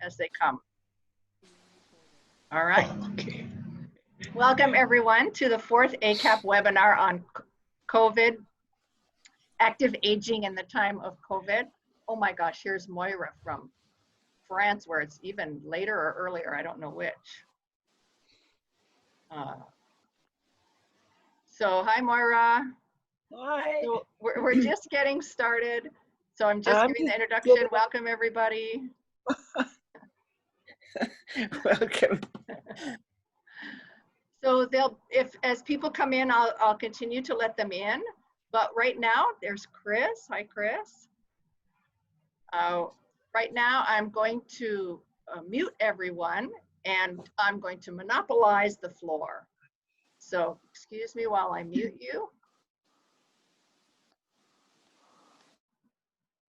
as they come. All right. Okay. Welcome everyone to the 4th ACAP webinar on COVID, active aging in the time of COVID. Oh my gosh, here's Moira from France, where it's even later or earlier, I don't know which. So hi Moira. Hi. So we're just getting started. So I'm just giving the introduction. Welcome everybody. Welcome. So as people come in, I'll continue to let them in. But right now, there's Chris. Hi, Chris. Right now, I'm going to mute everyone, and I'm going to monopolize the floor. So excuse me while I mute you.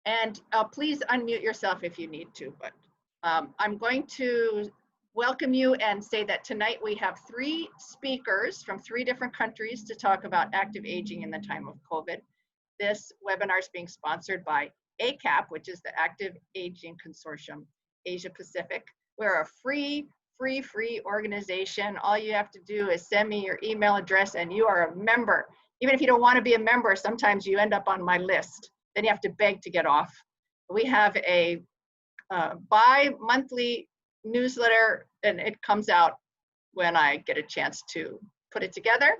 And please unmute yourself if you need to. But I'm going to welcome you and say that tonight we have 3 speakers from 3 different countries to talk about active aging in the time of COVID. This webinar is being sponsored by ACAP, which is the Active Aging Consortium, Asia Pacific. We're a free organization. All you have to do is send me your email address and you are a member. Even if you don't want to be a member, sometimes you end up on my list. Then you have to beg to get off. We have a bi-monthly newsletter, and it comes out when I get a chance to put it together.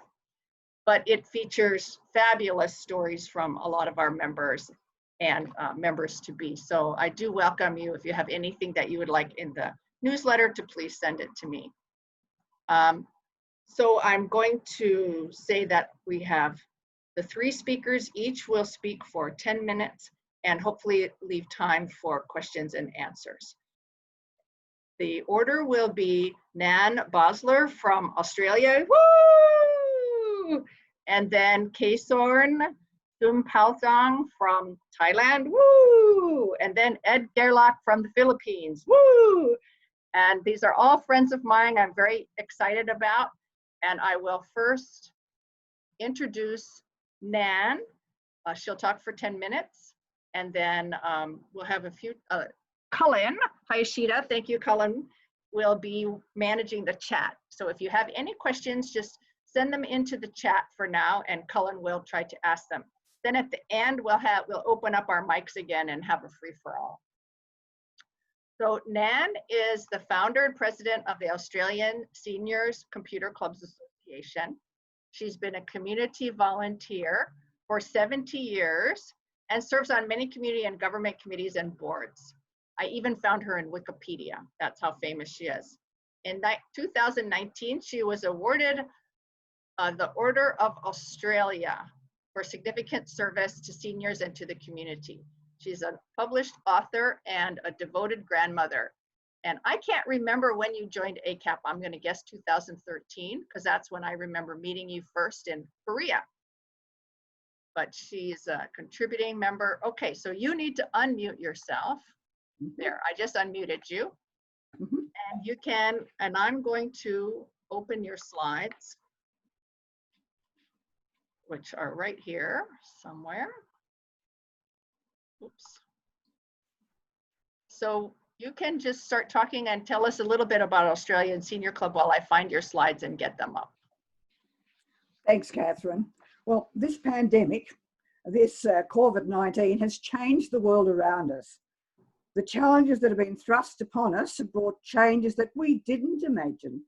But it features fabulous stories from a lot of our members and members to be. So I do welcome you. If you have anything that you would like in the newsletter, to please send it to me. So I'm going to say that we have the 3 speakers. Each will speak for 10 minutes and hopefully leave time for questions and answers. The order will be Nan Bosler from Australia, woo! And then Kasorn Sumpalthang from Thailand, woo! And then Ed Gerlach from the Philippines, woo! And these are all friends of mine I'm very excited about. And I will first introduce Nan. She'll talk for 10 minutes. And then we'll have a few, Cullen Hayashida, thank you, Cullen, will be managing the chat. So if you have any questions, just send them into the chat for now, and Cullen will try to ask them. Then at the end, we'll open up our mics again and have a free-for-all. So Nan is the founder and president of the Australian Seniors Computer Clubs Association. She's been a community volunteer for 70 years and serves on many community and government committees and boards. I even found her in Wikipedia. That's how famous she is. In 2019, she was awarded the Order of Australia for significant service to seniors and to the community. She's a published author and a devoted grandmother. And I can't remember when you joined ACAP. I'm going to guess 2013, because that's when I remember meeting you first in Korea. But she's a contributing member. Okay, so you need to unmute yourself. There, I just unmuted you. And you can, and I'm going to open your slides, which are right here somewhere. Oops. So you can just start talking and tell us a little bit about Australian Senior Club while I find your slides and get them up. Thanks, Catherine. Well, this pandemic, this COVID-19 has changed the world around us. The challenges that have been thrust upon us have brought changes that we didn't imagine.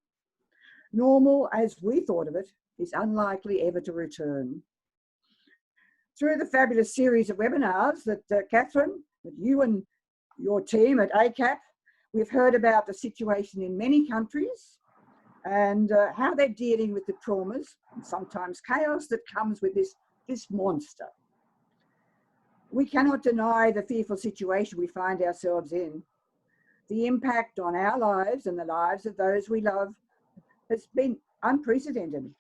Normal, as we thought of it, is unlikely ever to return. Through the fabulous series of webinars that Catherine, that you and your team at ACAP, we've heard about the situation in many countries and how they're dealing with the traumas and sometimes chaos that comes with this monster. We cannot deny the fearful situation we find ourselves in. The impact on our lives and the lives of those we love has been unprecedented.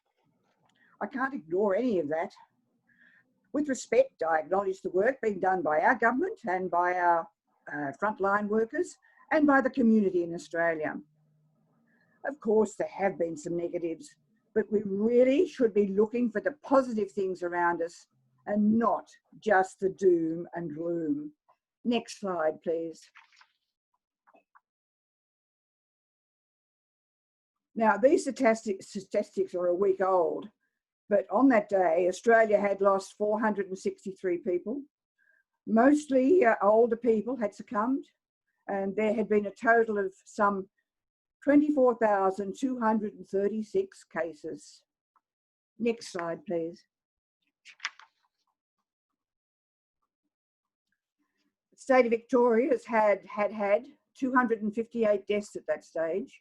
I can't ignore any of that. With respect, I acknowledge the work being done by our government and by our frontline workers and by the community in Australia. Of course, there have been some negatives, but we really should be looking for the positive things around us and not just the doom and gloom. Next slide, please. Now, these statistics are a week old, but on that day, Australia had lost 463 people. Mostly older people had succumbed, and there had been a total of some 24,236 cases. Next slide, please. The state of Victoria has had 258 deaths at that stage,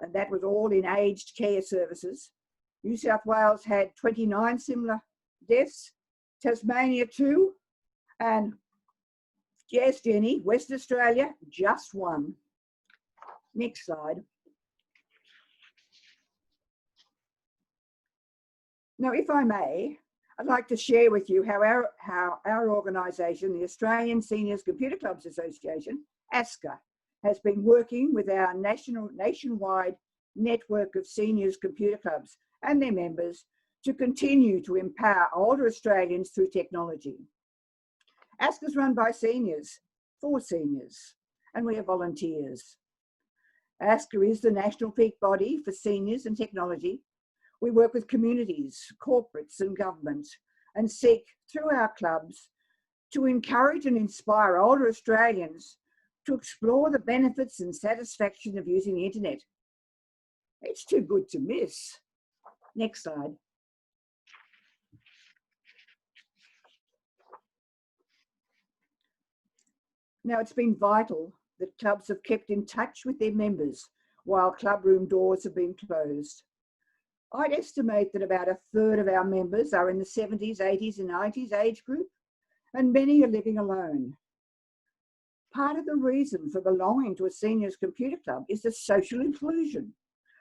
and that was all in aged care services. New South Wales had 29 similar deaths, Tasmania 2, and yes, Jenny, Western Australia, just 1. Next slide. Now, if I may, I'd like to share with you how our organisation, the Australian Seniors Computer Clubs Association, ASCA, has been working with our nationwide network of seniors computer clubs and their members to continue to empower older Australians through technology. ASCA is run by seniors, for seniors, and we are volunteers. ASCA is the national peak body for seniors and technology. We work with communities, corporates and government, and seek through our clubs to encourage and inspire older Australians to explore the benefits and satisfaction of using the internet. It's too good to miss. Next slide. Now, it's been vital that clubs have kept in touch with their members while clubroom doors have been closed. I'd estimate that about 1/3 of our members are in the 70s, 80s and 90s age group, and many are living alone. Part of the reason for belonging to a seniors computer club is the social inclusion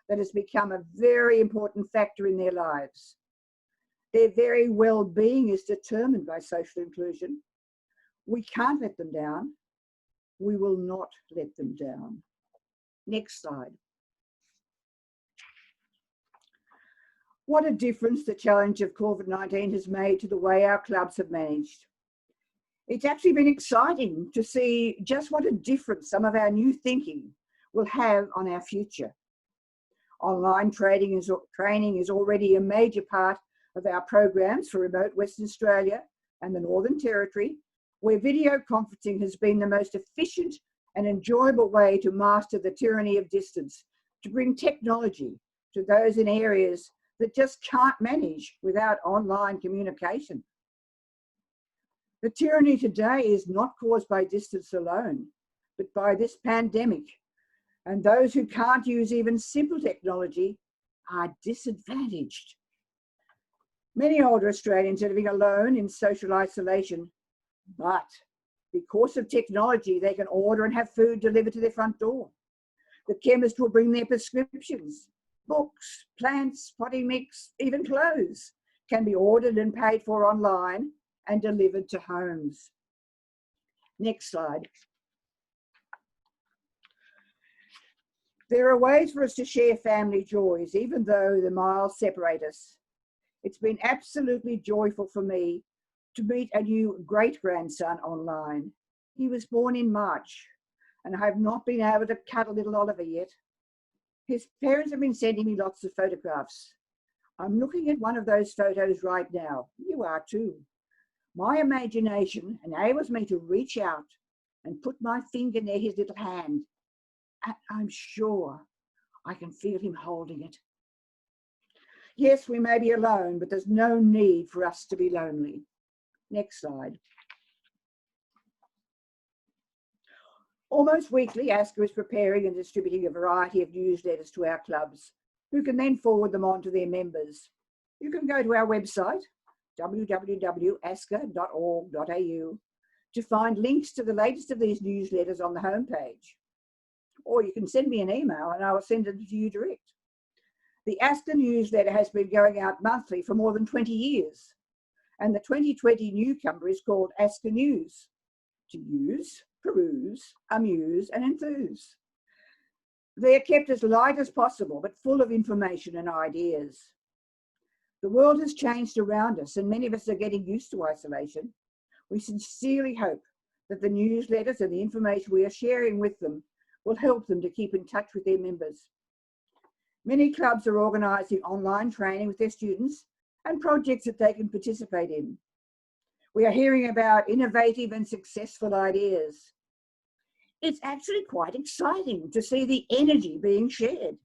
that has become a very important factor in their lives. Their very well-being is determined by social inclusion. We can't let them down. We will not let them down. Next slide. What a difference the challenge of COVID-19 has made to the way our clubs have managed. It's actually been exciting to see just what a difference some of our new thinking will have on our future. Online training is already a major part of our programs for remote Western Australia and the Northern Territory, where video conferencing has been the most efficient and enjoyable way to master the tyranny of distance, to bring technology to those in areas that just can't manage without online communication. The tyranny today is not caused by distance alone, but by this pandemic. And those who can't use even simple technology are disadvantaged. Many older Australians are living alone in social isolation, but because of technology, they can order and have food delivered to their front door. The chemist will bring their prescriptions. Books, plants, potting mix, even clothes can be ordered and paid for online and delivered to homes. Next slide. There are ways for us to share family joys, even though the miles separate us. It's been absolutely joyful for me to meet a new great-grandson online. He was born in March, and I have not been able to cuddle little Oliver yet. His parents have been sending me lots of photographs. I'm looking at one of those photos right now. You are too. My imagination enables me to reach out and put my finger near his little hand. And I'm sure I can feel him holding it. Yes, we may be alone, but there's no need for us to be lonely. Next slide. Almost weekly, ASCA is preparing and distributing a variety of newsletters to our clubs, who can then forward them on to their members. You can go to our website, www.asca.org.au, to find links to the latest of these newsletters on the homepage. Or you can send me an email and I will send it to you direct. The ASCA newsletter has been going out monthly for more than 20 years, and the 2020 newcomer is called ASCA News, to use, peruse, amuse and enthuse. They are kept as light as possible, but full of information and ideas. The world has changed around us, and many of us are getting used to isolation. We sincerely hope that the newsletters and the information we are sharing with them will help them to keep in touch with their members. Many clubs are organising online training with their students and projects that they can participate in. We are hearing about innovative and successful ideas. It's actually quite exciting to see the energy being shared.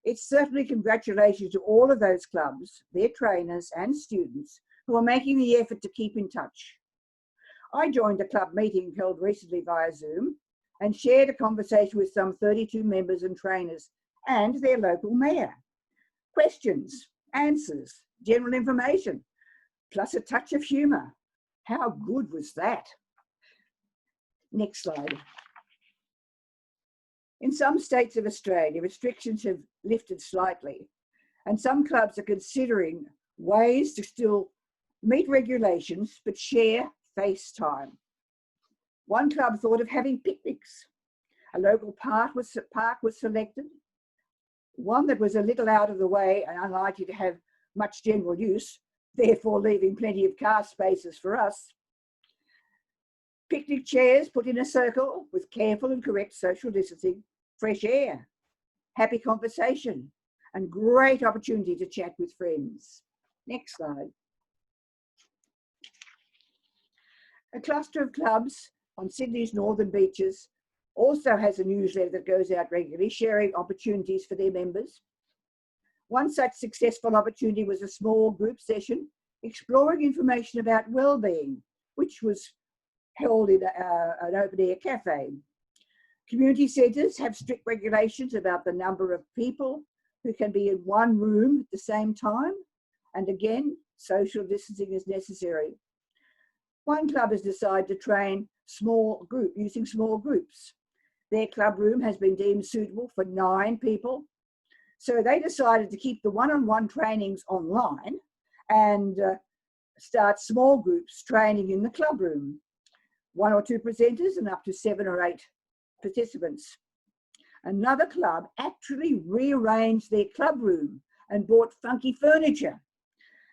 It's certainly congratulations to all of those clubs, their trainers and students who are making the effort to keep in touch. I joined a club meeting held recently via Zoom and shared a conversation with some 32 members and trainers and their local mayor. Questions, answers, general information, plus a touch of humour. How good was that? Next slide. In some states of Australia, restrictions have lifted slightly, and some clubs are considering ways to still meet regulations but share face time. One club thought of having picnics. A local park was selected, one that was a little out of the way and unlikely to have much general use, therefore leaving plenty of car spaces for us. Picnic chairs put in a circle with careful and correct social distancing, fresh air, happy conversation, and great opportunity to chat with friends. Next slide. A cluster of clubs on Sydney's northern beaches also has a newsletter that goes out regularly, sharing opportunities for their members. One such successful opportunity was a small group session exploring information about well-being, which was held in an open-air cafe. Community centres have strict regulations about the number of people who can be in one room at the same time, and again, social distancing is necessary. One club has decided to train using small groups. Their club room has been deemed suitable for 9 people, so they decided to keep the one-on-one trainings online and start small groups training in the club room. 1 or 2 presenters and up to 7 or 8 participants. Another club actually rearranged their club room and bought funky furniture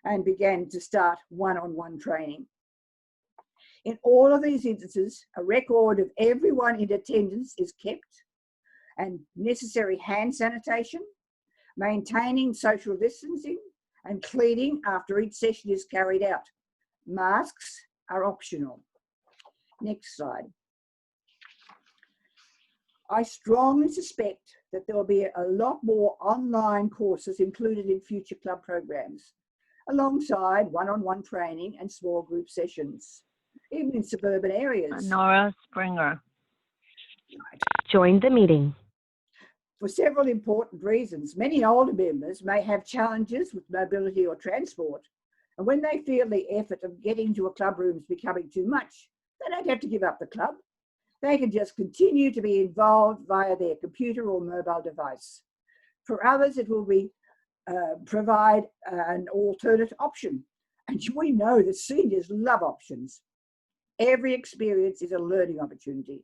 and began to start one-on-one training. In all of these instances, a record of everyone in attendance is kept and necessary hand sanitation, maintaining social distancing and cleaning after each session is carried out. Masks are optional. Next slide. I strongly suspect that there will be a lot more online courses included in future club programs, alongside one-on-one training and small group sessions, even in suburban areas. Nora Springer. Right. Join the meeting. For several important reasons, many older members may have challenges with mobility or transport, and when they feel the effort of getting to a club room is becoming too much, they don't have to give up the club. They can just continue to be involved via their computer or mobile device. For others, it will be provide an alternate option. And we know that seniors love options. Every experience is a learning opportunity.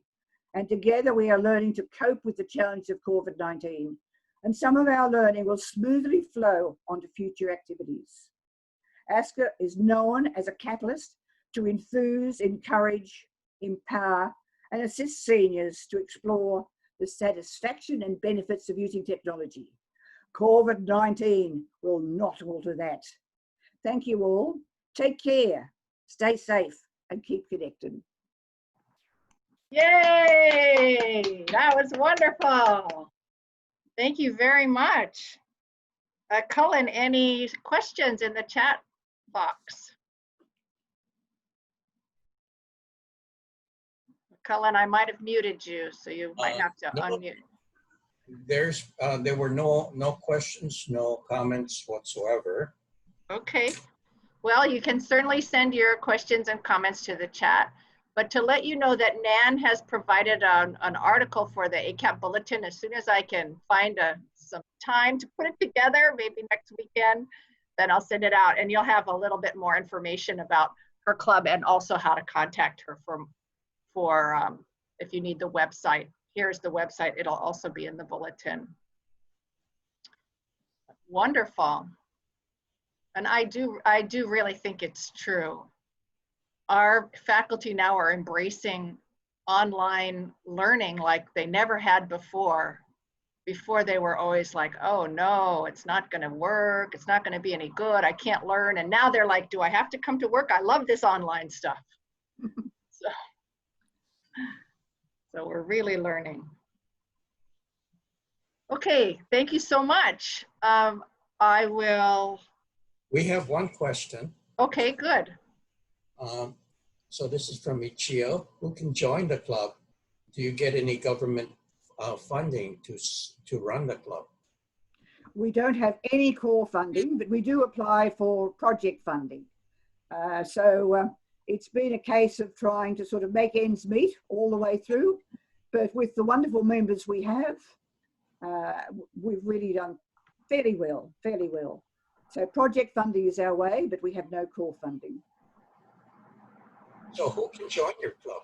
And together we are learning to cope with the challenge of COVID-19. And some of our learning will smoothly flow onto future activities. ASCA is known as a catalyst to enthuse, encourage, empower, and assist seniors to explore the satisfaction and benefits of using technology. COVID-19 will not alter that. Thank you all. Take care, stay safe, and keep connected. Yay! That was wonderful. Thank you very much. Cullen, any questions in the chat box? Cullen, I might have muted you, so you might have to unmute. There were no questions, no comments whatsoever. Okay. Well, you can certainly send your questions and comments to the chat. But to let you know that Nan has provided an article for the ACAP Bulletin. As soon as I can find some time to put it together, maybe next weekend, then I'll send it out. And you'll have a little bit more information about her club and also how to contact her for if you need the website. Here's the website. It'll also be in the bulletin. Wonderful. And I do really think it's true. Our faculty now are embracing online learning like they never had before. Before they were always like, oh no, it's not going to work. It's not going to be any good. I can't learn. And now they're like, do I have to come to work? I love this online stuff. So we're really learning. Okay, thank you so much. I will. We have one question. Okay, good. So this is from Ichio. Who can join the club? Do you get any government funding to run the club? We don't have any core funding, but we do apply for project funding. It's been a case of trying to sort of make ends meet all the way through. But with the wonderful members we have, we've really done fairly well. So project funding is our way, but we have no core funding. So who can join your club?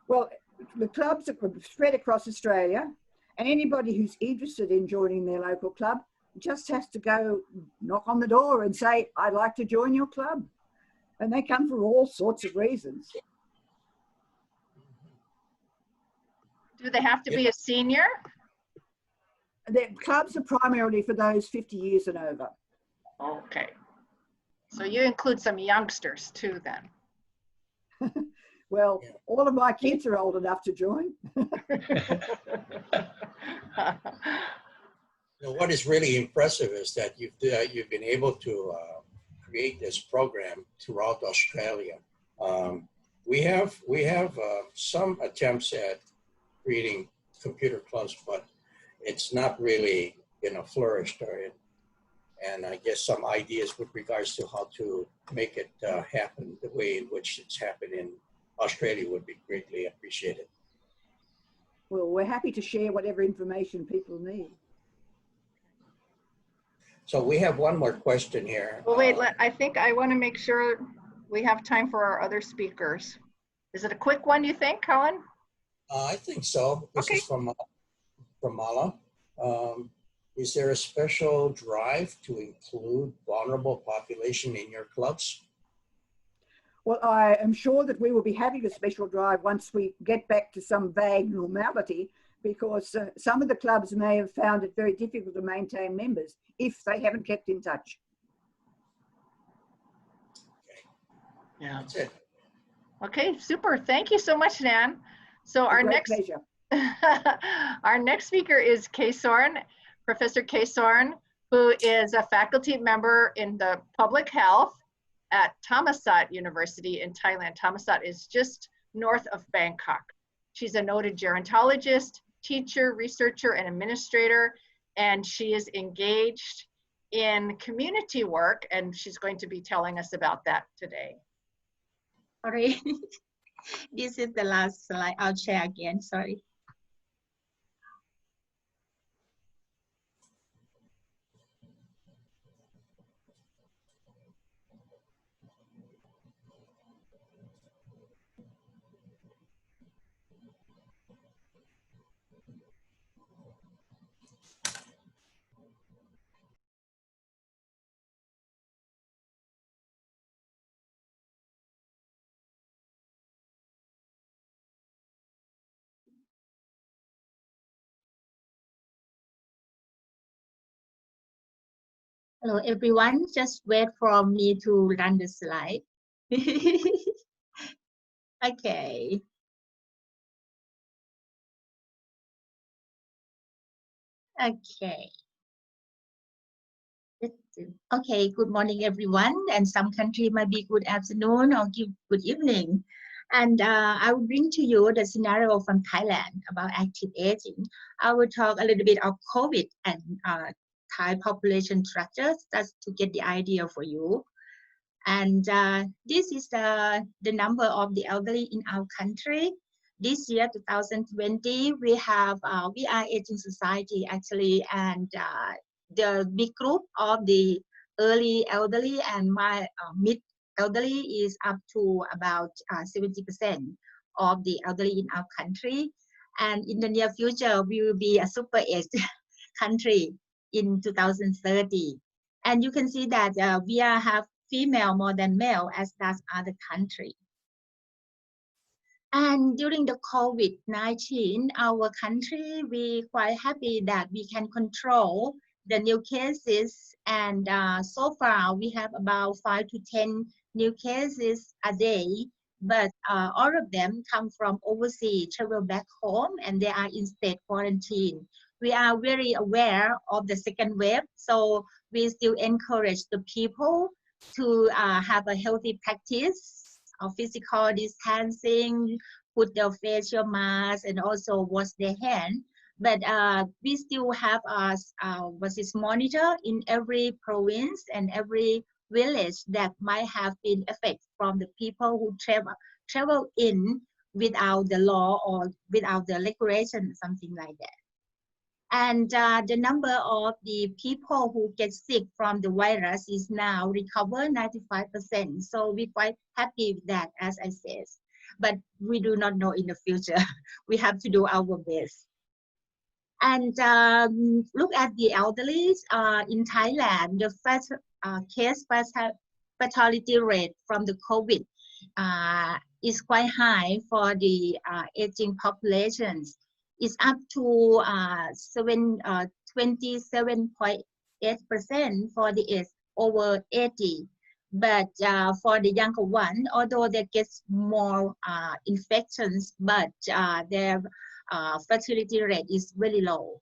Well, the clubs are spread across Australia, and anybody who's interested in joining their local club just has to go knock on the door and say, I'd like to join your club. And they come for all sorts of reasons. Do they have to be a senior? The clubs are primarily for those 50 years and over. Okay. So you include some youngsters too then? Well, all of my kids are old enough to join. What is really impressive is that you've been able to create this program throughout Australia. We have some attempts at creating computer clubs, but it's not really flourished. And I guess some ideas with regards to how to make it happen the way in which it's happened in Australia would be greatly appreciated. Well, we're happy to share whatever information people need. So we have one more question here. Well, wait, I think I want to make sure we have time for our other speakers. Is it a quick one, you think, Colin? I think so. This is from Mala. Is there a special drive to include vulnerable population in your clubs? Well, I am sure that we will be having a special drive once we get back to some vague normality, because some of the clubs may have found it very difficult to maintain members if they haven't kept in touch. Okay. Yeah. That's it. Okay, super. Thank you so much, Nan. So our next Pleasure. our next speaker is Kay Soren, Professor Kay Soren, who is a faculty member in the public health at Thammasat University in Thailand. Thammasat is just north of Bangkok. She's a noted gerontologist, teacher, researcher, and administrator, and she is engaged in community work, and she's going to be telling us about that today. Sorry, this is the last slide. I'll share again, sorry. Hello, everyone. Just wait for me to run the slide. Okay. Okay. Okay, good morning, everyone. And some country might be good afternoon or good evening. And I will bring to you the scenario from Thailand about active aging. I will talk a little bit of COVID and Thai population structures, just to get the idea for you. And this is the number of the elderly in our country. This year, 2020, we are aging society actually, and the big group of the early elderly and mid elderly is up to about 70% of the elderly in our country. And in the near future, we will be a super aged country in 2030. And you can see that we have female more than male, as does other country. And during the COVID-19, our country, we quite happy that we can control the new cases. And so far, we have about 5 to 10 new cases a day. But all of them come from overseas, travel back home, and they are in state quarantine. We are very aware of the second wave, so we still encourage the people to have a healthy practice of physical distancing, put their facial mask, and also wash their hand. But we still have monitor in every province and every village that might have been affected from the people who travel in without the law or without the regulation, something like that. And the number of the people who get sick from the virus is now recovered 95%. So we're quite happy with that, as I said. But we do not know in the future. We have to do our best. And look at the elderly in Thailand. The first case fatality rate from the COVID is quite high for the aging populations. It's up to 27.8% for the age over 80. But for the younger one, although they get more infections, but their fertility rate is very low.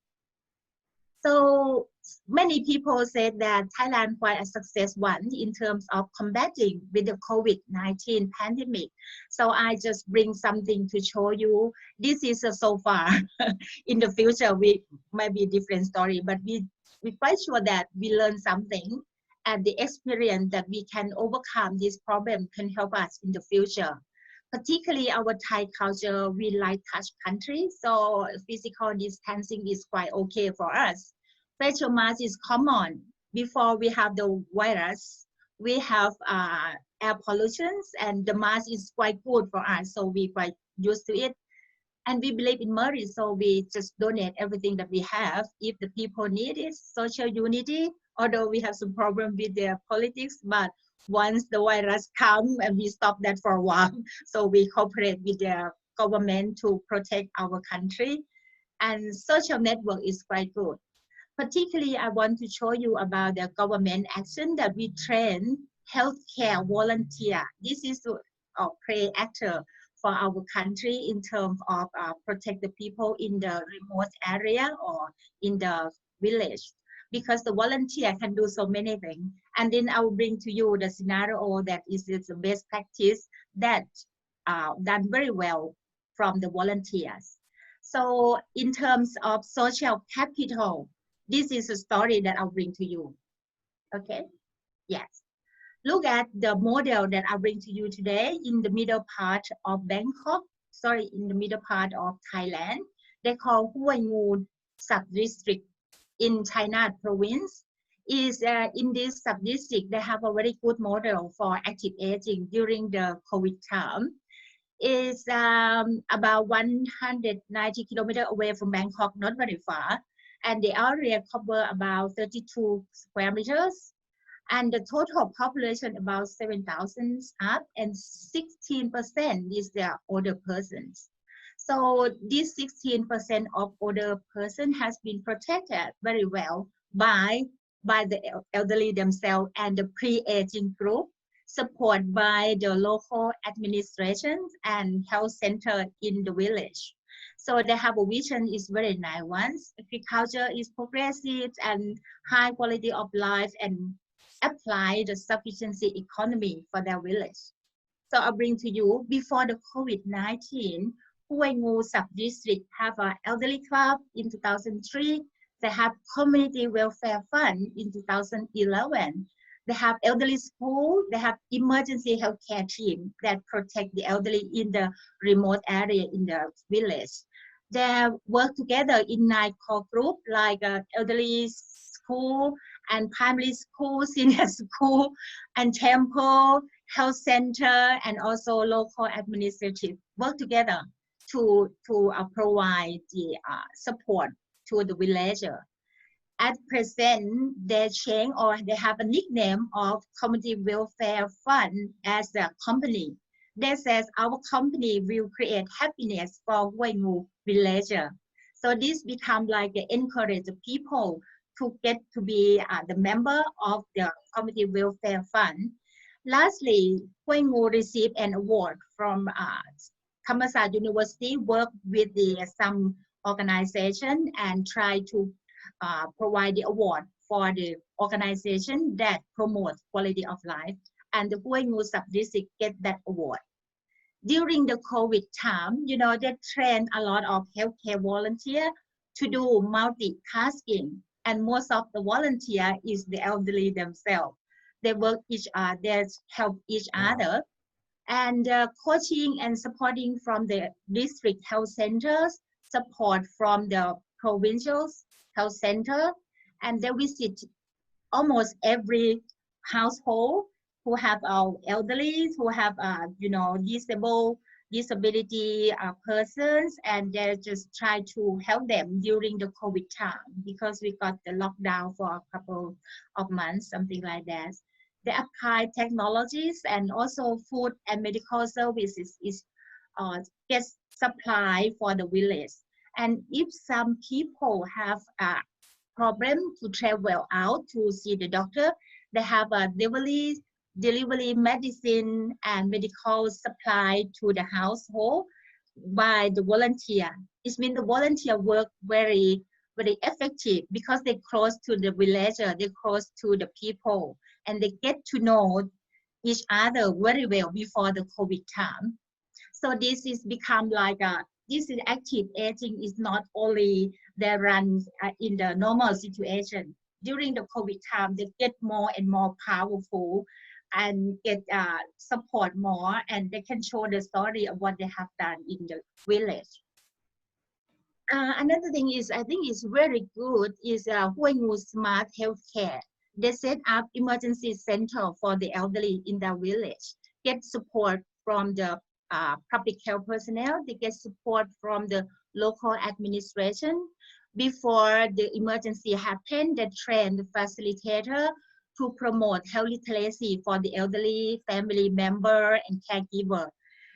So many people said that Thailand quite a success one in terms of combating with the COVID-19 pandemic. So I just bring something to show you. This is so far. In the future, we might be a different story, but we're quite sure that we learn something, and the experience that we can overcome this problem can help us in the future. Particularly our Thai culture, we like touch country, so physical distancing is quite okay for us. Facial mask is common. Before we have the virus, we have air pollution, and the mask is quite good for us, so we quite used to it. And we believe in merit, so we just donate everything that we have. If the people need it, social unity, although we have some problem with their politics, but once the virus comes and we stop that for a while, so we cooperate with the government to protect our country. And social network is quite good. Particularly, I want to show you about the government action that we train healthcare volunteer. This is a play actor for our country in terms of protect the people in the remote area or in the village, because the volunteer can do so many things. And then I will bring to you the scenario that is the best practice that done very well from the volunteers. So in terms of social capital, this is a story that I'll bring to you. Okay, yes. Look at the model that I bring to you today in the middle part of Bangkok, in the middle part of Thailand. They call Huai Ngu sub-district in China province. In this sub-district, they have a very good model for active aging during the COVID time. It's about 190 kilometers away from Bangkok, not very far. And the area cover about 32 square meters. And the total population about 7,000 up, and 16% is the older persons. So this 16% of older person has been protected very well by the elderly themselves and the pre-aging group, supported by the local administration and health center in the village. So they have a vision is very nice ones. Agriculture is progressive and high quality of life, and apply the sufficiency economy for their village. So I'll bring to you, before the COVID-19, Huai Ngu sub-district have an elderly club in 2003. They have community welfare fund in 2011. They have elderly school. They have emergency healthcare team that protect the elderly in the remote area in the village. They work together in 9 core group like elderly school and primary school, senior school, and temple, health center, and also local administrative work together to provide the support to the villager. At present, they change or they have a nickname of Community Welfare Fund as the company. They says our company will create happiness for Huai Ngu villager. So this become like encourage the people to get to be the member of the community welfare fund. Lastly, Huai Ngu received an award from Thammasat University, work with some organization and try to provide the award for the organization that promotes quality of life, and the Huai Ngu sub-district get that award. During the COVID time, they trained a lot of healthcare volunteers to do multitasking, and most of the volunteer is the elderly themselves. They work they help each other, and coaching and supporting from the district health centers, support from the provincial health center, and they visit almost every household who have elderly, who have disability persons, and they just try to help them during the COVID time, because we got the lockdown for a couple of months, something like that. They apply technologies, and also food and medical services is get supply for the village. And if some people have a problem to travel out to see the doctor, they have a delivery medicine and medical supply to the household by the volunteer. It means the volunteer work very effective, because they close to the villager, they close to the people, and they get to know each other very well before the COVID time. So this is become like this is active aging is not only they run in the normal situation. During the COVID time, they get more and more powerful and get support more, and they can show the story of what they have done in the village. Another thing is, I think is very good, is Huai Ngu Smart Healthcare. They set up emergency center for the elderly in their village, get support from the public health personnel, they get support from the local administration. Before the emergency happened, they train the facilitator to promote health literacy for the elderly, family member, and caregiver.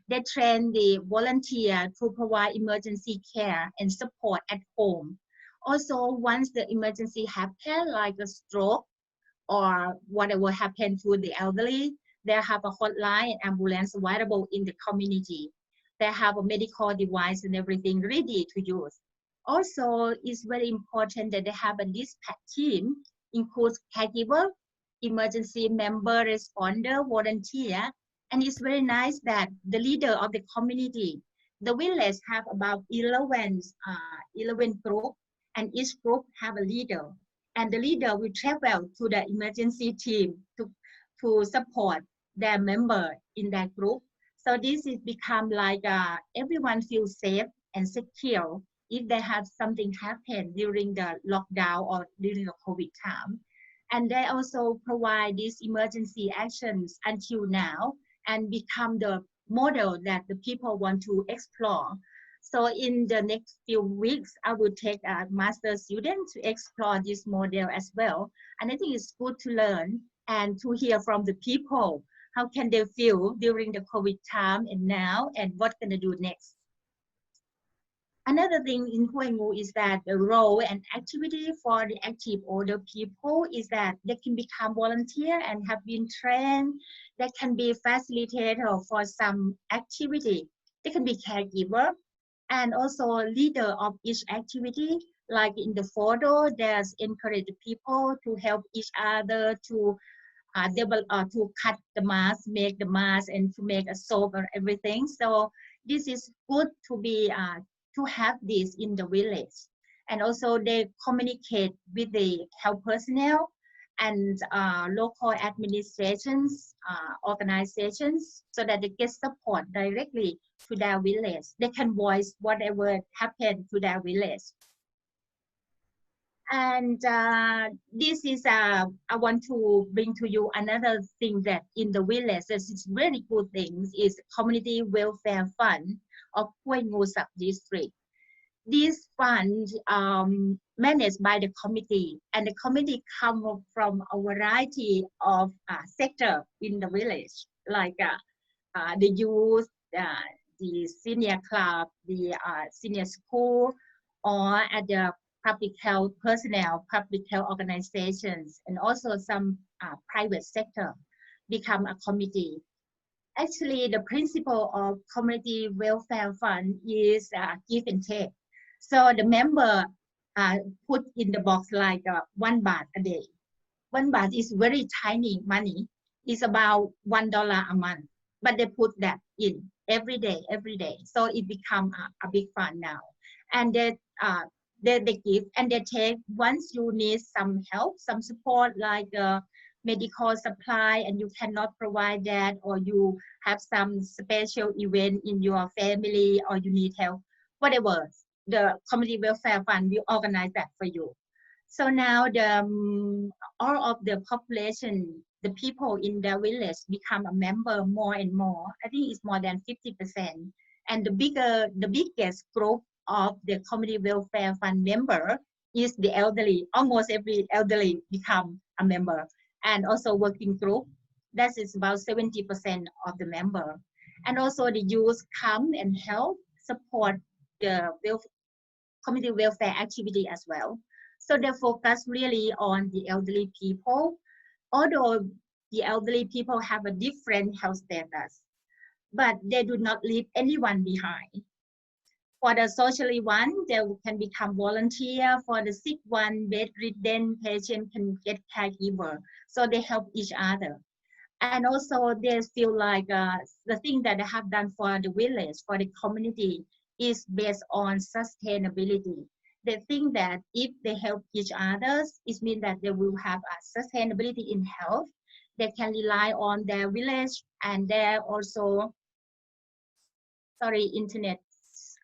They train the volunteer to provide emergency care and support at home. Also, once the emergency happened, like a stroke or whatever happened to the elderly, they have a hotline and ambulance available in the community. They have a medical device and everything ready to use. Also, it's very important that they have a dispatch team, includes caregiver, emergency member, responder, volunteer, and it's very nice that the leader of the community, the village have about 11 groups, and each group have a leader, and the leader will travel to the emergency team to support their member in that group. So this is become like everyone feels safe and secure if they have something happen during the lockdown or during the COVID time. And they also provide these emergency actions until now and become the model that the people want to explore. So in the next few weeks, I will take a master student to explore this model as well. And I think it's good to learn and to hear from the people. How can they feel during the COVID time and now, and what can they do next? Another thing in Huai Ngu is that the role and activity for the active older people is that they can become volunteer and have been trained. They can be facilitator for some activity. They can be caregiver and also leader of each activity. Like in the photo, there's encourage people to help each other to to cut the mask, make the mask, and to make a soap or everything. So this is good to be to have this in the village. And also they communicate with the health personnel and local administrations, organizations, so that they get support directly to their village. They can voice whatever happened to their village. And this is, I want to bring to you another thing that in the village, this is very good things, is community welfare fund of Huai Ngu sub-district. This fund managed by the committee, and the committee come from a variety of sector in the village, like the youth, the senior club, the senior school, or at the public health personnel, public health organizations, and also some private sector become a committee. Actually, the principle of community welfare fund is give and take. So the member put in the box like 1 baht a day. 1 baht is very tiny money. It's about $1 a month, but they put that in every day. So it become a big fund now. And they give and they take once you need some help, some support like medical supply and you cannot provide that, or you have some special event in your family, or you need help, whatever, the community welfare fund will organize that for you. So now all of the population, the people in the village become a member more and more. I think it's more than 50%. And the biggest group of the community welfare fund member is the elderly. Almost every elderly become a member. And also working group, that is about 70% of the member. And also the youth come and help support the community welfare activity as well. So they focus really on the elderly people, although the elderly people have a different health status, but they do not leave anyone behind. For the socially one, they can become volunteer. For the sick one, bedridden patient can get caregiver. So they help each other. And also they feel like the thing that they have done for the village, for the community, is based on sustainability. They think that if they help each other, it means that they will have a sustainability in health. They can rely on their village, and they're also, internet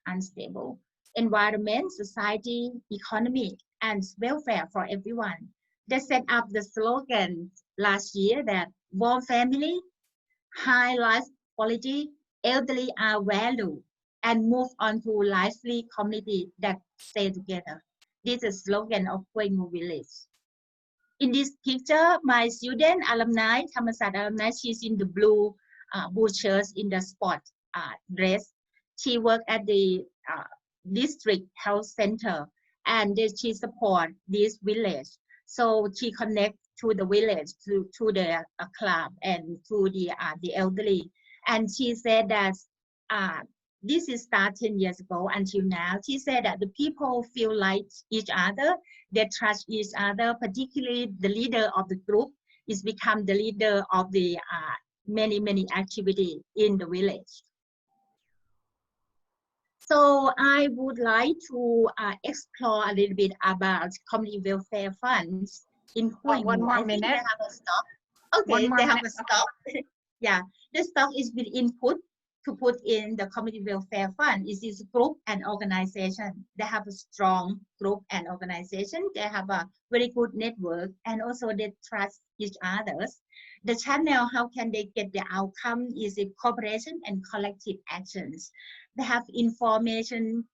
unstable, environment, society, economy, and welfare for everyone. They set up the slogan last year that warm family, high life quality, elderly are valued, and move on to lively community that stay together. This is the slogan of Huai Ngu village. In this picture, my student, alumni, Thammasat alumni, she's in the blue shirt in the sport dress. She worked at the district health center, and she support this village. So she connect to the village, to the club, and to the elderly. And she said that this is started 10 years ago until now. She said that the people feel like each other, they trust each other, particularly the leader of the group is become the leader of the many activities in the village. So I would like to explore a little bit about community welfare funds in Huai Ngu. One more minute. They have a stock. Okay, they have a stock. Yeah, the stock is been input to put in the community welfare fund. It is group and organization. They have a strong group and organization. They have a very good network, and also they trust each others. The channel, how can they get the outcome, is a cooperation and collective actions. They have information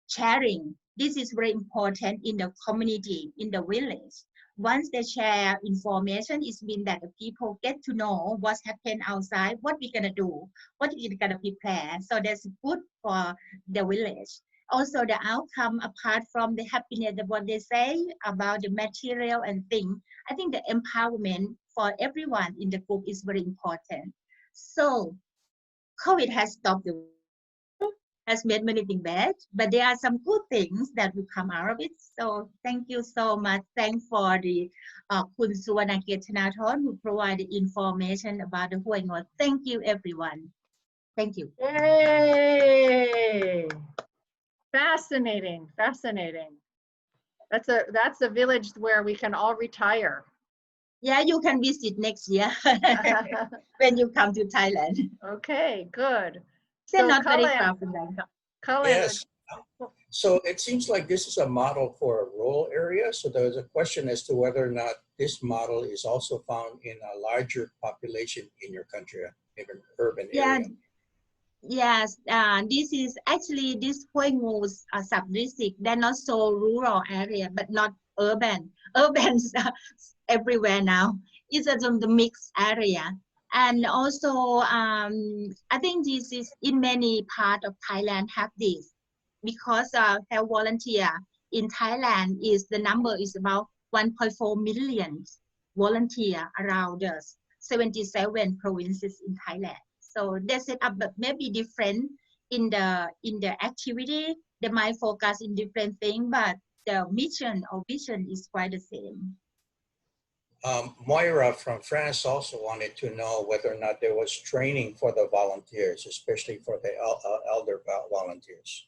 sharing. This is very important in the community, in the village. Once they share information, it means that the people get to know what's happening outside, what we're going to do, what we're going to prepare. So that's good for the village. Also, the outcome, apart from the happiness, what they say about the material and things, I think the empowerment for everyone in the group is very important. So, COVID has stopped the world, has made many things bad, but there are some good things that will come out of it. So thank you so much. Thanks for the Kun Suwanaket Thanathorn who provided information about the Huai Ngu. Thank you, everyone. Thank you. Yay! Fascinating. That's a village where we can all retire. Yeah, you can visit next year when you come to Thailand. Okay, good. They're So not very far from Bangkok. Yes. So it seems like this is a model for a rural area. So there's a question as to whether or not this model is also found in a larger population in your country, in an urban area. Yes, this is actually this Huai Ngu sub-district. They're not so rural area, but not urban. Urban everywhere now. It's a mixed area. And also, I think this is in many parts of Thailand have this, because health volunteer in Thailand is the number is about 1.4 million volunteer around us, 77 provinces in Thailand. So they set up, but maybe different in the activity. They might focus in different things, but the mission or vision is quite the same. Moira from France also wanted to know whether or not there was training for the volunteers, especially for the elder volunteers.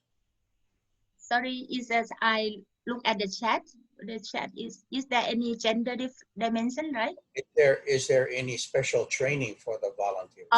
Sorry, is that I look at the chat. The chat is there any gender dimension, right? Is there any special training for the volunteers?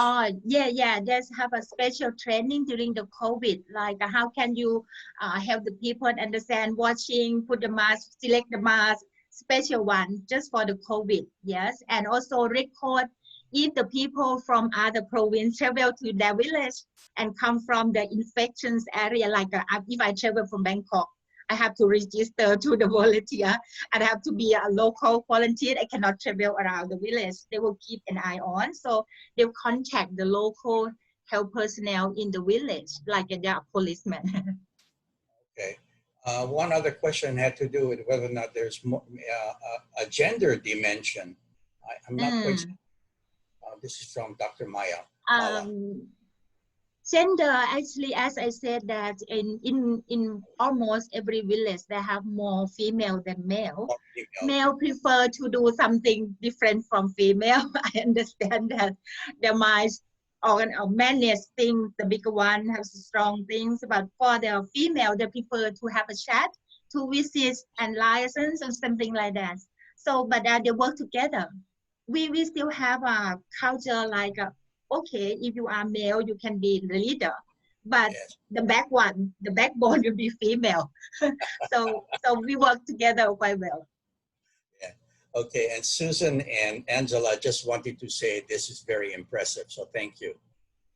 Yeah. There's have a special training during the COVID. Like how can you help the people understand watching, put the mask, select the mask, special one just for the COVID. Yes, and also record if the people from other province travel to their village and come from the infections area. Like if I travel from Bangkok, I have to register to the volunteer and I have to be a local volunteer. I cannot travel around the village. They will keep an eye on. So they'll contact the local health personnel in the village, like their policemen. Okay. One other question had to do with whether or not there's a gender dimension. I'm not quite sure. This is from Dr. Maya. Gender, actually, as I said, that in almost every village, they have more female than male. Male prefer to do something different from female. I understand that they might manage things, the bigger one has strong things, but for the female, they prefer to have a chat, to visit and license or something like that. So, but they work together. We still have a culture like, okay, if you are male, you can be the leader, but yes, the backbone will be female. so we work together quite well. Yeah. Okay, and Susan and Angela just wanted to say this is very impressive, so thank you.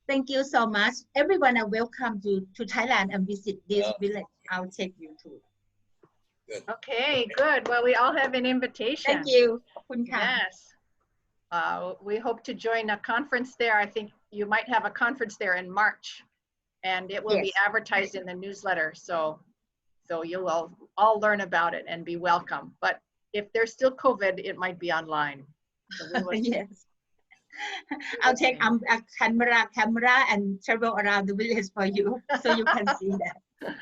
Thank you so much. Everyone are welcome to Thailand and visit this village. I'll take you to. Good. Okay, good. Well, we all have an invitation. Thank you. Yes. We hope to join a conference there. I think you might have a conference there in March, and it will be advertised in the newsletter. So you will all learn about it and be welcome. But if there's still COVID, it might be online. So we will yes. I'll take a camera and travel around the village for you, so you can see that.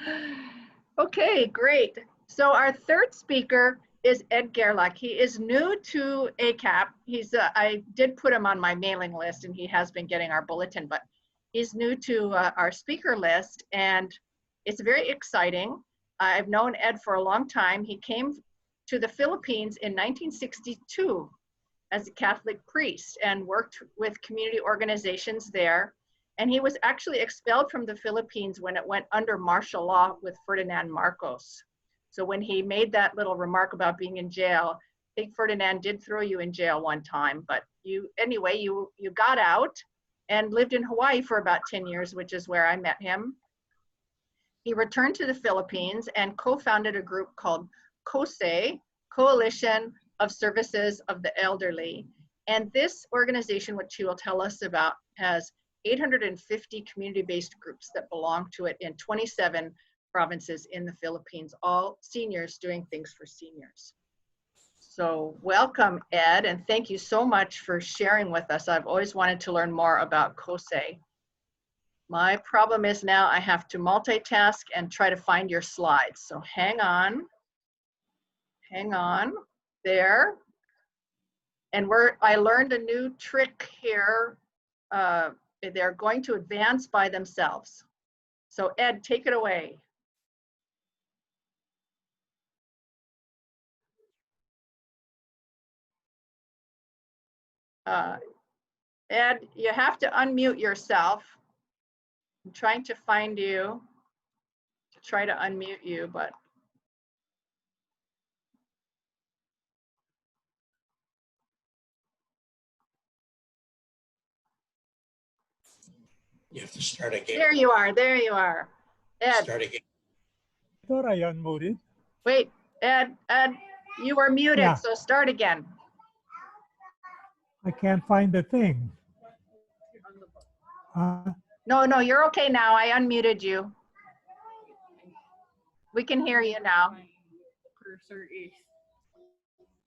Okay, great. So our third speaker is Ed Gerlach. He is new to ACAP. He's I did put him on my mailing list, and he has been getting our bulletin, but he's new to our speaker list, and it's very exciting. I've known Ed for a long time. He came to the Philippines in 1962 as a Catholic priest and worked with community organizations there. And he was actually expelled from the Philippines when it went under martial law with Ferdinand Marcos. So when he made that little remark about being in jail, I think Ferdinand did throw you in jail one time, but you got out and lived in Hawaii for about 10 years, which is where I met him. He returned to the Philippines and co-founded a group called COSE, Coalition of Services of the Elderly. And this organization, which he will tell us about, has 850 community-based groups that belong to it in 27 provinces in the Philippines, all seniors doing things for seniors. So welcome, Ed, and thank you so much for sharing with us. I've always wanted to learn more about COSE. My problem is now I have to multitask and try to find your slides. So hang on there. And I learned a new trick here. They're going to advance by themselves. So Ed, take it away. Ed, you have to unmute yourself. I'm trying to find you to try to unmute you, but. You have to start again. There you are. Ed. Start again. I thought I unmuted. Wait, Ed, you were muted, Yeah. So start again. I can't find the thing. No, you're okay now. I unmuted you. We can hear you now. Cursor is.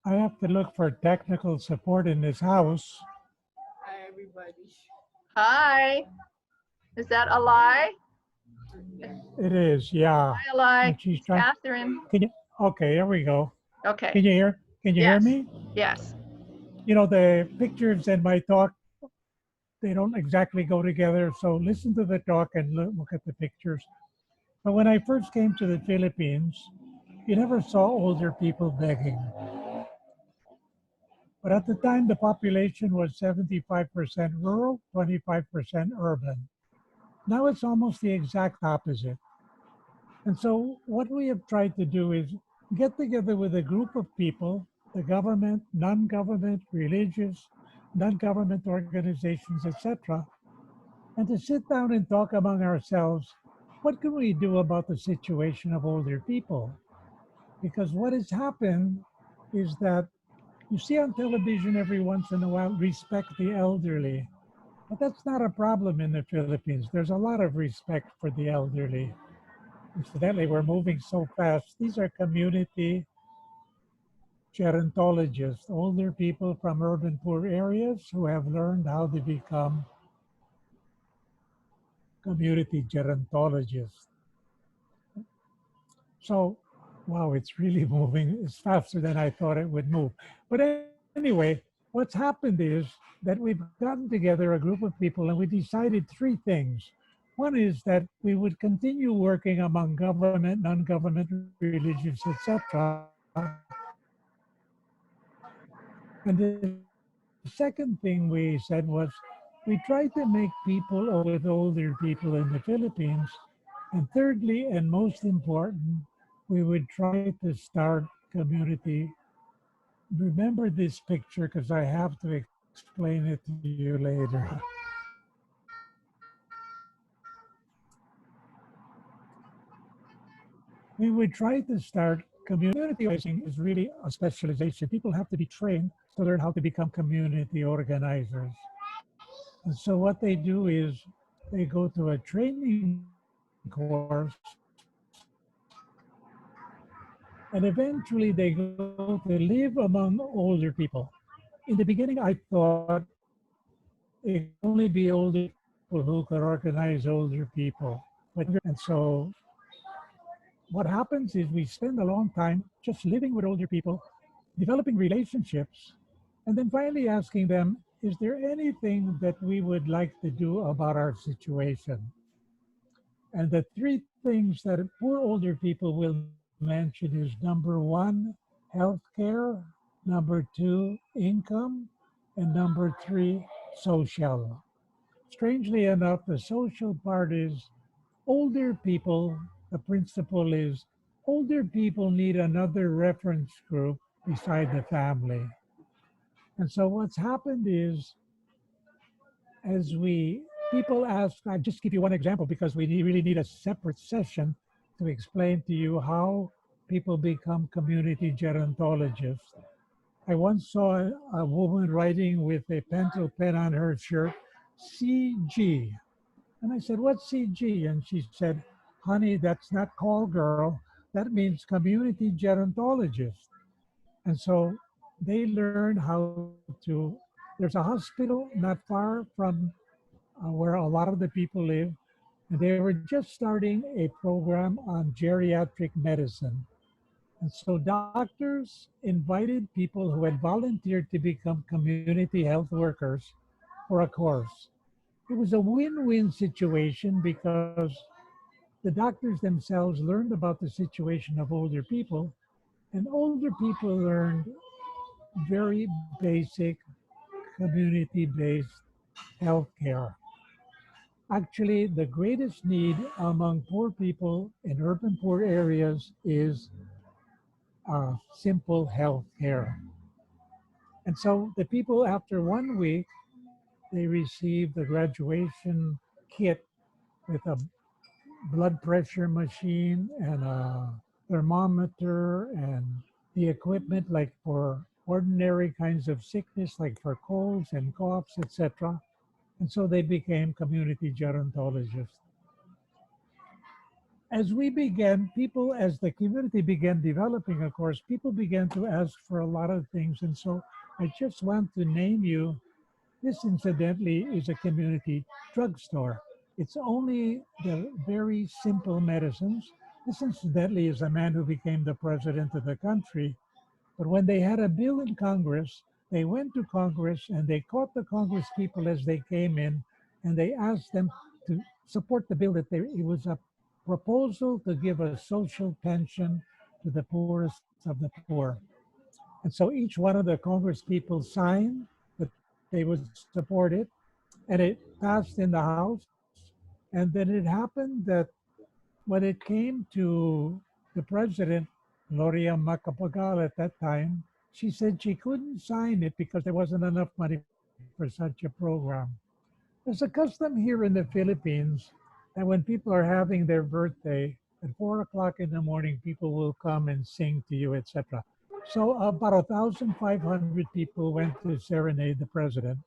I have to look for technical support in this house. Hi, everybody. Hi. Is that a lie? It is, yeah. Hi, Eli. And she's It's trying. Catherine. Can you? Okay, here we go. Okay. Can you hear? Can you hear Yes. me? Yes. You know, the pictures in my talk, they don't exactly go together. So listen to the talk and look at the pictures. But when I first came to the Philippines, you never saw older people begging. But at the time, the population was 75% rural, 25% urban. Now it's almost the exact opposite. And so what we have tried to do is get together with a group of people, the government, non-government, religious, non-government organizations, etc., and to sit down and talk among ourselves, what can we do about the situation of older people? Because what has happened is that you see on television every once in a while, respect the elderly. But that's not a problem in the Philippines. There's a lot of respect for the elderly. Incidentally, we're moving so fast. These are community gerontologists, older people from urban poor areas who have learned how to become community gerontologists. So, wow, it's really moving. It's faster than I thought it would move. But anyway, what's happened is that we've gotten together a group of people and we decided three things. One is that we would continue working among government, non-government, religious, etc. And the second thing we said was we try to make people with older people in the Philippines. And thirdly, and most important, we would try to start community. Remember this picture because I have to explain it to you later. We would try to start community organizing is really a specialization. People have to be trained to learn how to become community organizers. And so what they do is they go to a training course and eventually they go to live among older people. In the beginning, I thought it could only be older people who could organize older people. And so what happens is we spend a long time just living with older people, developing relationships, and then finally asking them, is there anything that we would like to do about our situation? And the three things that poor older people will mention is number one, healthcare, number two, income, and number three, social. Strangely enough, the social part is older people, the principle is older people need another reference group beside the family. And so what's happened is as people ask, I'll just give you one example because we really need a separate session to explain to you how people become community gerontologists. I once saw a woman writing with a pencil pen on her shirt, CG. And I said, what's CG? And she said, honey, that's not call girl. That means community gerontologist. And so they learn how to, there's a hospital not far from where a lot of the people live. And they were just starting a program on geriatric medicine. And so doctors invited people who had volunteered to become community health workers for a course. It was a win-win situation because the doctors themselves learned about the situation of older people, and older people learned very basic community-based health care. Actually, the greatest need among poor people in urban poor areas is simple health care. And so the people, after 1 week, they receive the graduation kit with a blood pressure machine and a thermometer and the equipment like for ordinary kinds of sickness, like for colds and coughs, etc. And so they became community gerontologists. As we began, people, as the community began developing, of course, people began to ask for a lot of things. And so I just want to name you, this incidentally is a community drugstore. It's only the very simple medicines. This incidentally is a man who became the president of the country. But when they had a bill in Congress, they went to Congress and they caught the Congress people as they came in, and they asked them to support the bill it was a proposal to give a social pension to the poorest of the poor. And so each one of the Congress people signed that they would support it, and it passed in the House. And then it happened that when it came to the president, Gloria Macapagal at that time, she said she couldn't sign it because there wasn't enough money for such a program. There's a custom here in the Philippines that when people are having their birthday, at 4 o'clock in the morning, people will come and sing to you, etc. So about 1,500 people went to serenade the president.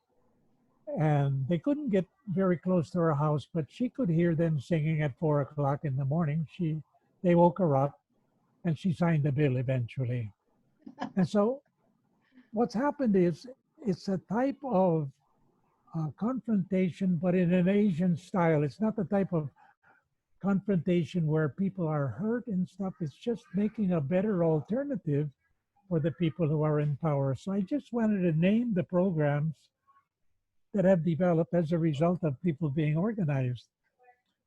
And they couldn't get very close to her house, but she could hear them singing at 4 o'clock in the morning. They woke her up, and she signed the bill eventually. And so what's happened is it's a type of confrontation, but in an Asian style. It's not the type of confrontation where people are hurt and stuff. It's just making a better alternative for the people who are in power. So I just wanted to name the programs that have developed as a result of people being organized.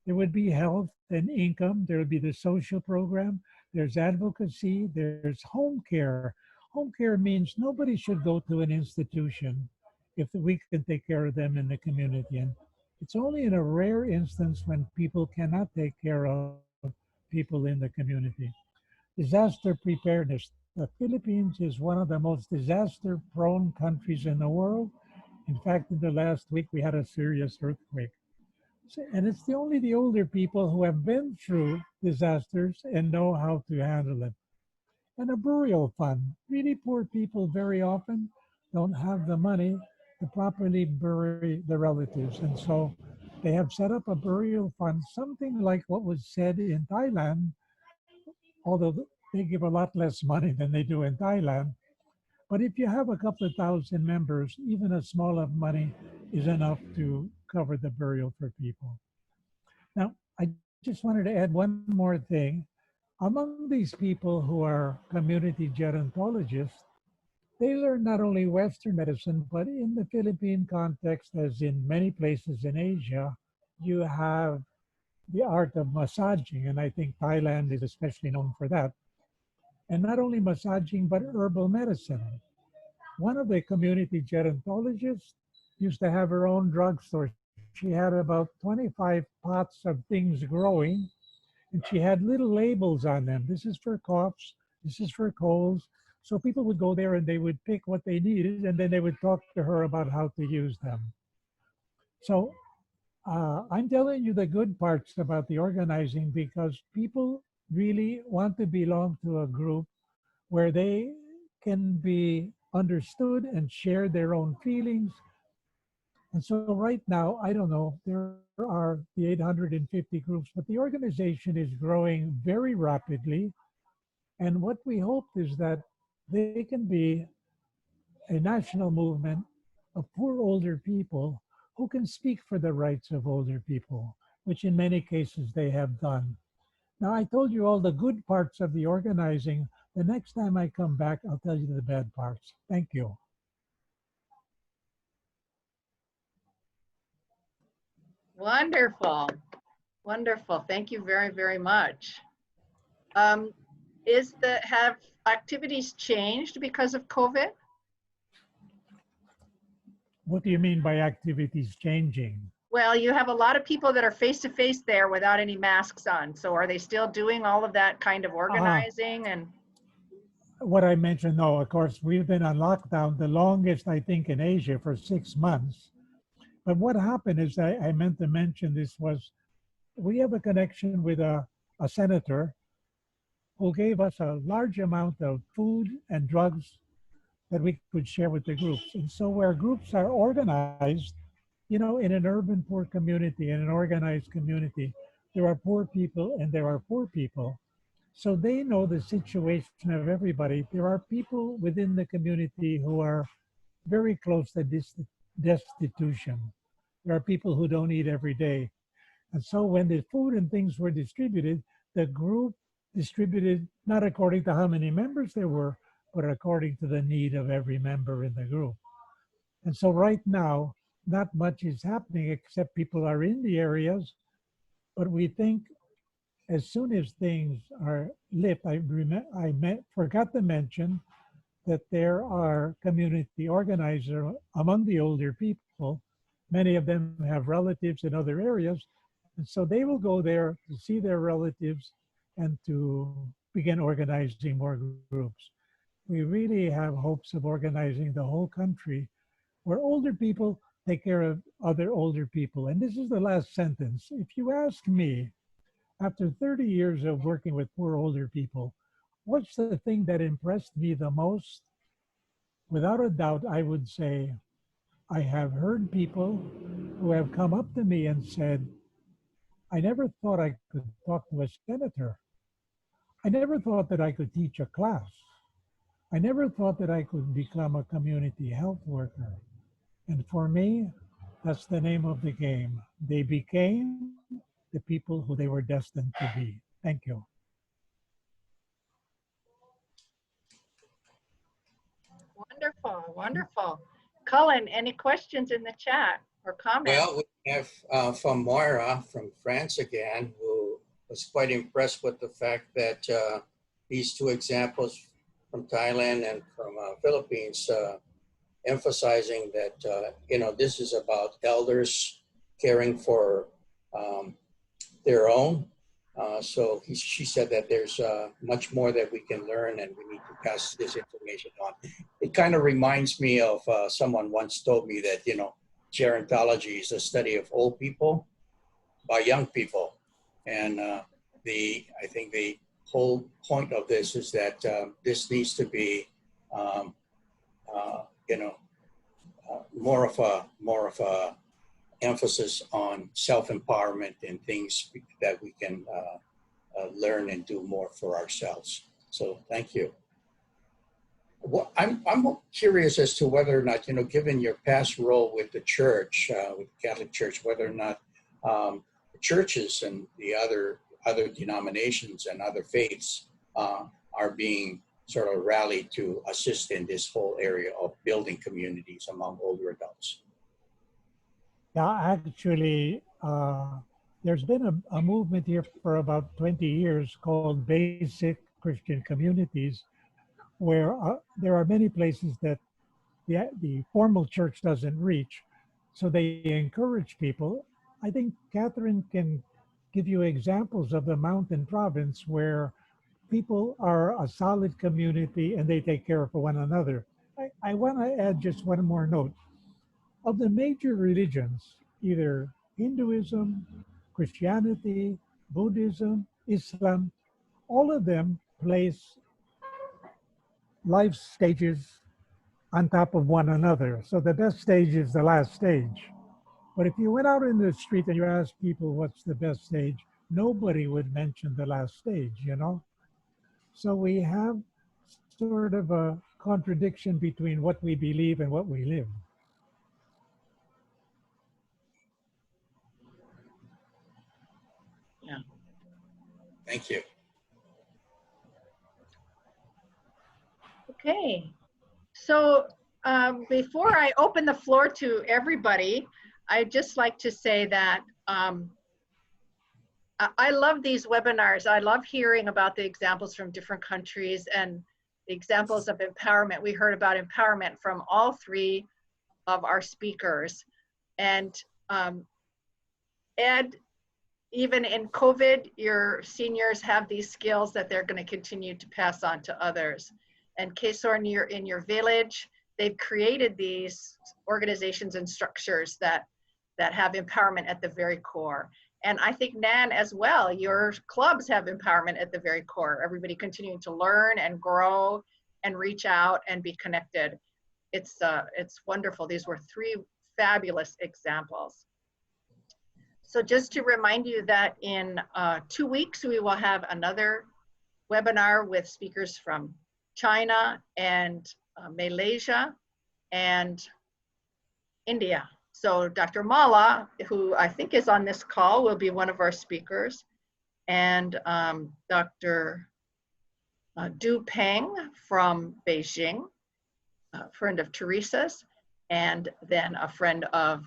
There would be health and income. There would be the social program. There's advocacy. There's home care. Home care means nobody should go to an institution if we can take care of them in the community. And it's only in a rare instance when people cannot take care of people in the community. Disaster preparedness. The Philippines is one of the most disaster-prone countries in the world. In fact, in the last week, we had a serious earthquake. And it's only the older people who have been through disasters and know how to handle it. And a burial fund. Really poor people very often don't have the money to properly bury the relatives. And so they have set up a burial fund, something like what was said in Thailand, although they give a lot less money than they do in Thailand. But if you have a couple of thousand members, even a small of money is enough to cover the burial for people. Now, I just wanted to add one more thing. Among these people who are community gerontologists, they learn not only Western medicine, but in the Philippine context, as in many places in Asia, you have the art of massaging, and I think Thailand is especially known for that. And not only massaging, but herbal medicine. One of the community gerontologists used to have her own drugstore. She had about 25 pots of things growing, and she had little labels on them. This is for coughs, this is for colds. So people would go there and they would pick what they needed, and then they would talk to her about how to use them. So I'm telling you the good parts about the organizing because people really want to belong to a group where they can be understood and share their own feelings. And so right now, I don't know, there are the 850 groups, but the organization is growing very rapidly. And what we hope is that they can be a national movement of poor older people who can speak for the rights of older people, which in many cases they have done. Now, I told you all the good parts of the organizing. The next time I come back, I'll tell you the bad parts. Thank you. Wonderful. Wonderful. Thank you very, very much. Have activities changed because of COVID? What do you mean by activities changing? Well, you have a lot of people that are face-to-face there without any masks on. So are they still doing all of that kind of organizing? And what I mentioned, no, of course, we've been on lockdown the longest, I think, in Asia for 6 months. But what happened is, I meant to mention this, was we have a connection with a senator who gave us a large amount of food and drugs that we could share with the groups. And so where groups are organized, You know, in an urban poor community, in an organized community, there are poor people and there are poor people. So they know the situation of everybody. There are people within the community who are very close to destitution. There are people who don't eat every day. And so when the food and things were distributed, the group distributed not according to how many members there were, but according to the need of every member in the group. And so right now, not much is happening except people are in the areas, but we think as soon as things are lit, forgot to mention that there are community organizers among the older people. Many of them have relatives in other areas, and so they will go there to see their relatives and to begin organizing more groups. We really have hopes of organizing the whole country where older people take care of other older people. And this is the last sentence. If you ask me, after 30 years of working with poor older people, what's the thing that impressed me the most? Without a doubt, I would say I have heard people who have come up to me and said, I never thought I could talk to a senator. I never thought that I could teach a class. I never thought that I could become a community health worker. And for me, that's the name of the game. They became the people who they were destined to be. Thank you. Wonderful, wonderful. Cullen, any questions in the chat or comments? Well, we have from Moira from France again, who was quite impressed with the fact that these two examples from Thailand and from Philippines emphasizing that, you know, this is about elders caring for their own. So she said that there's much more that we can learn and we need to pass this information on. It kind of reminds me of someone once told me that, you know, gerontology is a study of old people by young people. And I think the whole point of this is that this needs to be, you know, more of a emphasis on self-empowerment and things that we can learn and do more for ourselves. So thank you. Well, I'm curious as to whether or not, you know, given your past role with the church, with the Catholic Church, whether or not the churches and the other denominations and other faiths are being sort of rallied to assist in this whole area of building communities among older adults. Yeah, actually, there's been a movement here for about 20 years called Basic Christian Communities, where there are many places that the formal church doesn't reach. So they encourage people. I think Catherine can give you examples of the mountain province where people are a solid community and they take care of one another. I want to add just one more note. Of the major religions, either Hinduism, Christianity, Buddhism, Islam, all of them place life stages on top of one another. So the best stage is the last stage. But if you went out in the street and you asked people what's the best stage, nobody would mention the last stage, you know? So we have sort of a contradiction between what we believe and what we live. Yeah. Thank you. Okay. So before I open the floor to everybody, I'd just like to say that I love these webinars. I love hearing about the examples from different countries and the examples of empowerment. We heard about empowerment from all three of our speakers. And Ed, even in COVID, your seniors have these skills that they're going to continue to pass on to others. And Kesor, in your village, they've created these organizations and structures that have empowerment at the very core. And I think, Nan, as well, your clubs have empowerment at the very core. Everybody continuing to learn and grow and reach out and be connected. It's wonderful. These were three fabulous examples. So just to remind you that in 2 weeks, we will have another webinar with speakers from China and Malaysia and India. So Dr. Mala, who I think is on this call, will be one of our speakers, and Dr. Du Peng from Beijing, a friend of Teresa's, and then a friend of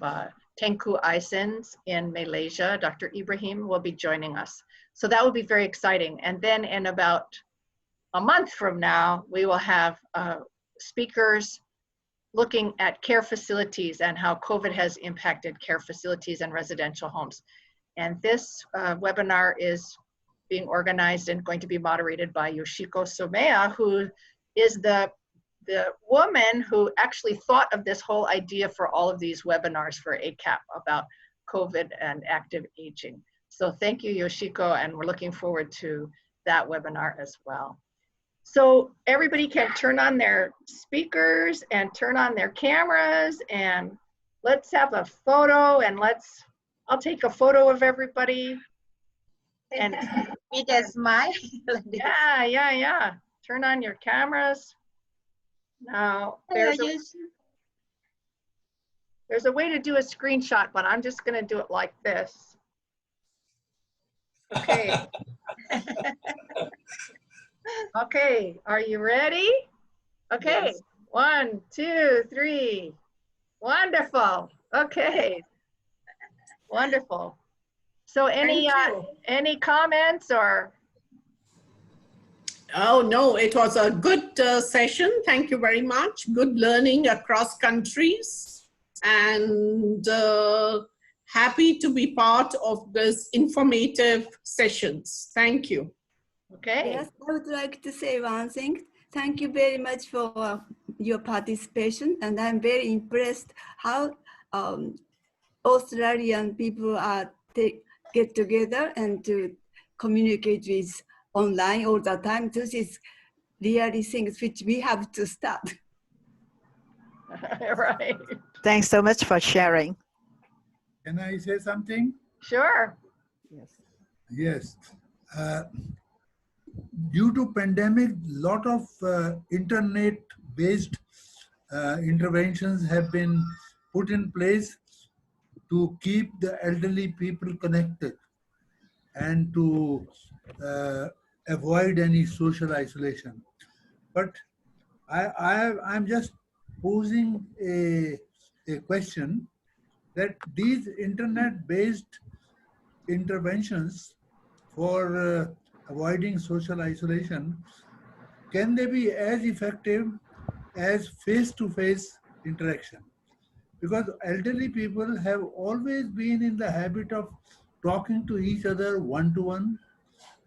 Tengku Aisin's in Malaysia, Dr. Ibrahim, will be joining us. So that will be very exciting. And then in about a month from now, we will have speakers looking at care facilities and how COVID has impacted care facilities and residential homes. And this webinar is being organized and going to be moderated by Yoshiko Somea, who is the woman who actually thought of this whole idea for all of these webinars for ACAP about COVID and active aging. So thank you, Yoshiko, and we're looking forward to that webinar as well. So everybody can turn on their speakers and turn on their cameras, and let's have a photo, and I'll take a photo of everybody. And with a smile. yeah. Turn on your cameras. Now, there's a way to do a screenshot, but I'm just gonna do it like this. Okay. Okay, are you ready? Okay, yes. 1, 2, 3. Wonderful. Okay, wonderful. So any comments or? Oh no, it was a good session. Thank you very much. Good learning across countries, and happy to be part of this informative sessions. Thank you. Okay. Yes, I would like to say one thing. Thank you very much for your participation, and I'm very impressed how Australian people get together and to communicate with online all the time. This is really things which we have to start. Right. Thanks so much for sharing. Can I say something? Sure. Yes. Due to pandemic, lot of internet-based interventions have been put in place to keep the elderly people connected and to avoid any social isolation. But I'm just posing a question that these internet-based interventions for avoiding social isolation, can they be as effective as face-to-face interaction? Because elderly people have always been in the habit of talking to each other one-to-one,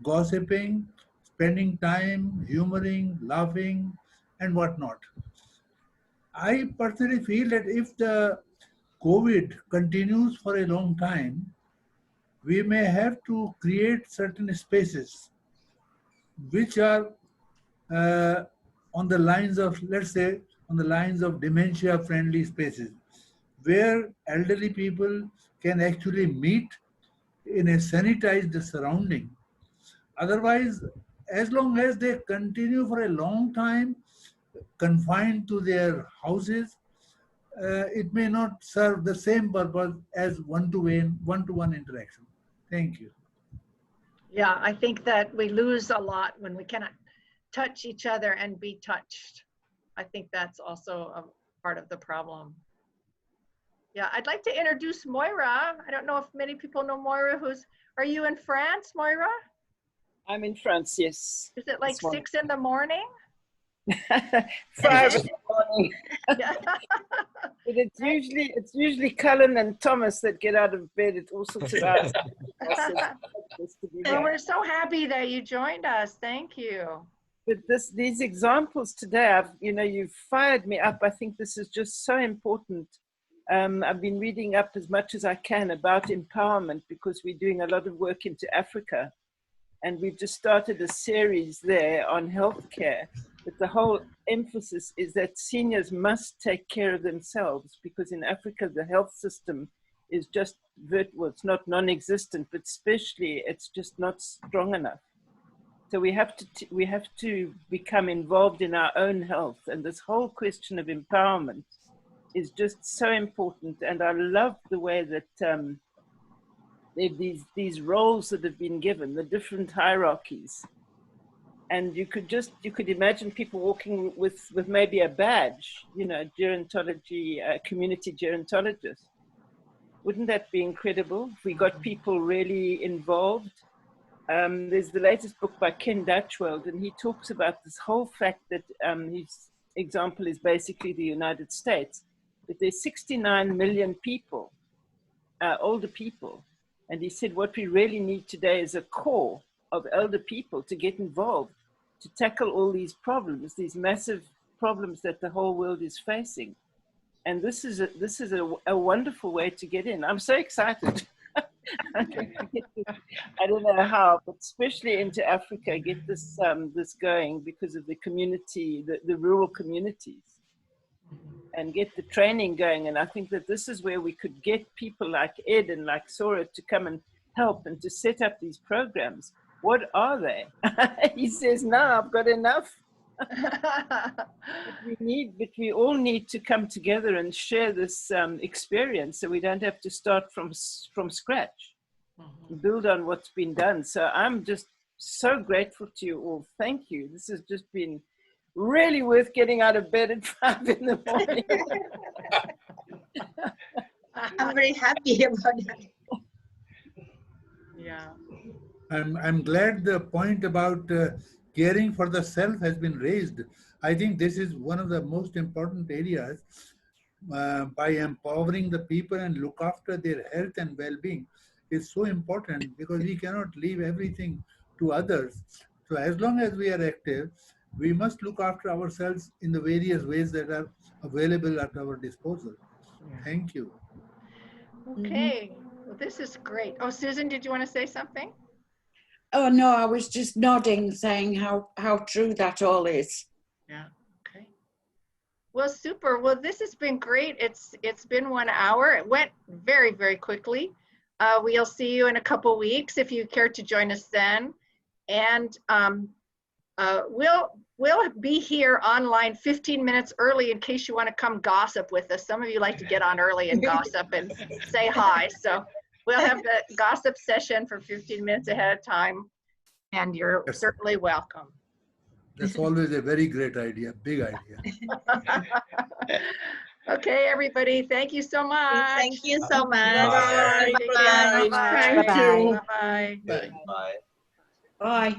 gossiping, spending time, humoring, laughing, and whatnot. I personally feel that if the COVID continues for a long time, we may have to create certain spaces which are on the lines of, let's say, on the lines of dementia-friendly spaces, where elderly people can actually meet in a sanitized surrounding. Otherwise, as long as they continue for a long time confined to their houses, it may not serve the same purpose as one-to-one interaction. Thank you. Yeah, I think that we lose a lot when we cannot touch each other and be touched. I think that's also a part of the problem. Yeah, I'd like to introduce Moira. I don't know if many people know Moira. Are you in France, Moira? I'm in France, yes. Is it like 6 in the morning? 5 in the morning. But it's usually Cullen and Thomas that get out of bed at all sorts of hours. Well, we're so happy that you joined us. Thank you. But these examples today, you've fired me up. I think this is just so important. I've been reading up as much as I can about empowerment because we're doing a lot of work into Africa. And we've just started a series there on healthcare. But the whole emphasis is that seniors must take care of themselves, because in Africa, the health system is just, well, it's not non-existent, but especially it's just not strong enough. So we have to become involved in our own health. And this whole question of empowerment is just so important. And I love the way that these roles that have been given, the different hierarchies. And you could imagine people walking with maybe a badge, you know, gerontology, community gerontologist. Wouldn't that be incredible if we got people really involved? There's the latest book by Ken Dutchweld, and he talks about this whole fact that his example is basically the United States, that there's 69 million people, older people. And he said what we really need today is a core of elder people to get involved, to tackle all these problems, these massive problems that the whole world is facing. And this is a wonderful way to get in. I'm so excited. I don't know how, but especially into Africa, get this going because of the community, the rural communities, and get the training going. And I think that this is where we could get people like Ed and like Sora to come and help and to set up these programs. What are they? He says, no, I've got enough. But we all need to come together and share this experience, so we don't have to start from scratch, build on what's been done. So I'm just so grateful to you all. Thank you. This has just been really worth getting out of bed at 5 in the morning. I'm very happy about that. Yeah. I'm glad the point about caring for the self has been raised. I think this is one of the most important areas by empowering the people and look after their health and well-being is so important, because we cannot leave everything to others. So as long as we are active, we must look after ourselves in the various ways that are available at our disposal. Thank you. Okay, well, this is great. Oh, Susan, did you want to say something? Oh, no, I was just nodding, saying how true that all is. Yeah, okay. Well, super. Well, this has been great. It's been 1 hour. It went very, very quickly. We'll see you in a couple weeks if you care to join us then. And we'll be here online 15 minutes early in case you want to come gossip with us. Some of you like to get on early and gossip and say hi. So we'll have the gossip session for 15 minutes ahead of time, and you're certainly welcome. That's always a very great idea, big idea. Okay, everybody, thank you so much. Thank you so much. Bye. Bye. Bye. Thank you. Bye. Bye.